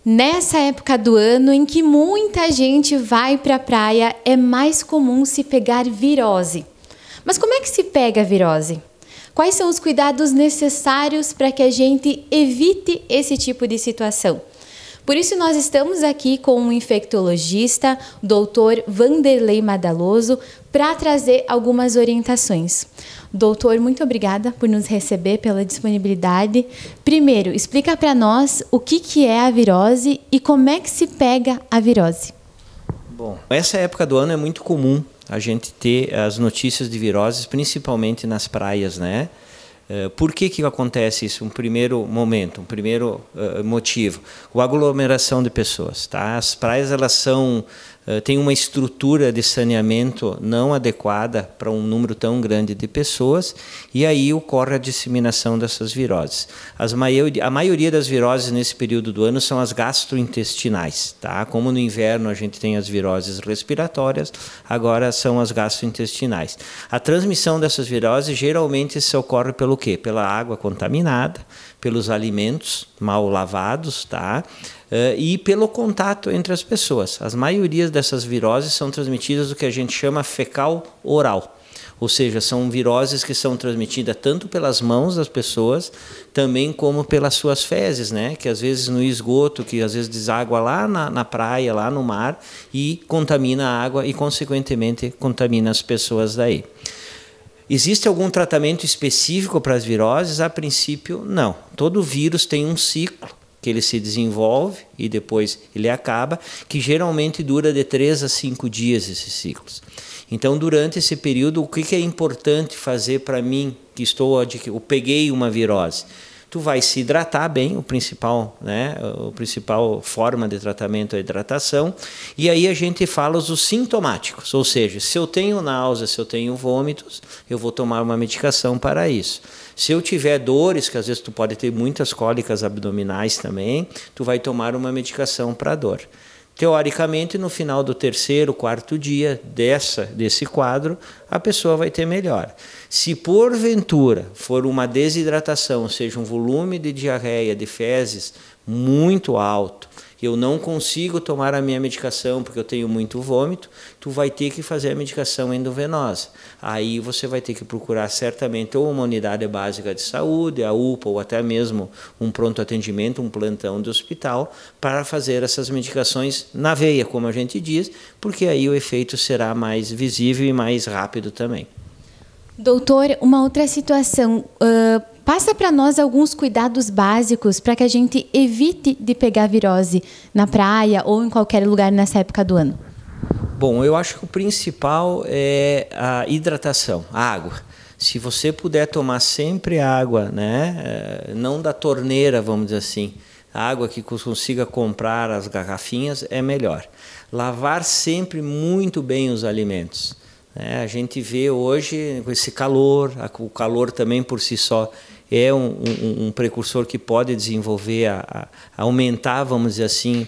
Nessa época do ano em que muita gente vai para a praia, é mais comum se pegar virose. Mas como é que se pega a virose? Quais são os cuidados necessários para que a gente evite esse tipo de situação? Por isso nós estamos aqui com um infectologista, o Dr. Vanderlei Madaloso, para trazer algumas orientações. Doutor, muito obrigada por nos receber, pela disponibilidade. Primeiro, explica para nós o que é a virose e como é que se pega a virose. Bom, essa época do ano é muito comum a gente ter as notícias de viroses, principalmente nas praias, né? Por que acontece isso? Um primeiro momento, um primeiro motivo, a aglomeração de pessoas. Tá? As praias têm uma estrutura de saneamento não adequada para um número tão grande de pessoas e aí ocorre a disseminação dessas viroses. A maioria das viroses nesse período do ano são as gastrointestinais. Tá? Como no inverno a gente tem as viroses respiratórias, agora são as gastrointestinais. A transmissão dessas viroses geralmente se ocorre pelo quê? Pela água contaminada, pelos alimentos mal lavados, tá? E pelo contato entre as pessoas. As maiorias dessas viroses são transmitidas do que a gente chama fecal-oral. Ou seja, são viroses que são transmitidas tanto pelas mãos das pessoas, também como pelas suas fezes, né? Que às vezes no esgoto, que às vezes deságua lá na praia, lá no mar, e contamina a água e, consequentemente, contamina as pessoas daí. Existe algum tratamento específico para as viroses? A princípio, não. Todo vírus tem um ciclo que ele se desenvolve e depois ele acaba, que geralmente dura de 3 a 5 dias esses ciclos. Então, durante esse período, o que é importante fazer para mim, que eu peguei uma virose? Tu vai se hidratar bem, o principal forma de tratamento é a hidratação, e aí a gente fala os sintomáticos, ou seja, se eu tenho náusea, se eu tenho vômitos, eu vou tomar uma medicação para isso. Se eu tiver dores, que às vezes tu pode ter muitas cólicas abdominais também, tu vai tomar uma medicação para dor. Teoricamente, no final do 3º, 4º dia desse quadro, a pessoa vai ter melhora. Se porventura for uma desidratação, ou seja, um volume de diarreia, de fezes muito alto, eu não consigo tomar a minha medicação porque eu tenho muito vômito, tu vai ter que fazer a medicação endovenosa. Aí você vai ter que procurar certamente ou uma unidade básica de saúde, a UPA, ou até mesmo um pronto atendimento, um plantão de hospital, para fazer essas medicações na veia, como a gente diz, porque aí o efeito será mais visível e mais rápido também. Doutor, uma outra situação, passa para nós alguns cuidados básicos para que a gente evite de pegar virose na praia ou em qualquer lugar nessa época do ano. Bom, eu acho que o principal é a hidratação, a água. Se você puder tomar sempre água, né, não da torneira, vamos dizer assim, a água que consiga comprar as garrafinhas é melhor. Lavar sempre muito bem os alimentos. A gente vê hoje com esse calor, o calor também por si só é um precursor que pode desenvolver, aumentar, vamos dizer assim,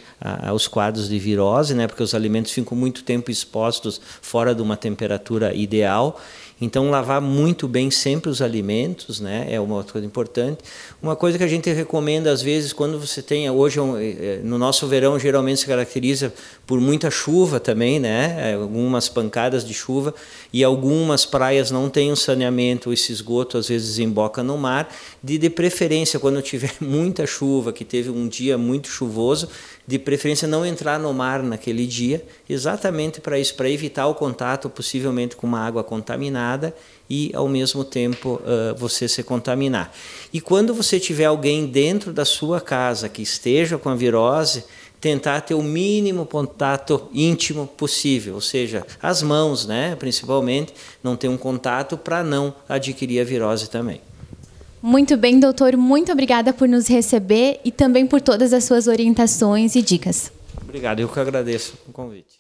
os quadros de virose, né? Porque os alimentos ficam muito tempo expostos fora de uma temperatura ideal. Então, lavar muito bem sempre os alimentos, né, é uma outra coisa importante. Uma coisa que a gente recomenda, às vezes, quando você tem, hoje, no nosso verão, geralmente se caracteriza por muita chuva também, né, algumas pancadas de chuva, e algumas praias não têm um saneamento, esse esgoto às vezes desemboca no mar, de preferência, quando tiver muita chuva, que teve um dia muito chuvoso, de preferência não entrar no mar naquele dia, exatamente para isso, para evitar o contato possivelmente com uma água contaminada e ao mesmo tempo você se contaminar. E quando você tiver alguém dentro da sua casa que esteja com a virose, tentar ter o mínimo contato íntimo possível, ou seja, as mãos, né, principalmente, não ter um contato para não adquirir a virose também. Muito bem, doutor. Muito obrigada por nos receber e também por todas as suas orientações e dicas. Obrigado, eu que agradeço o convite.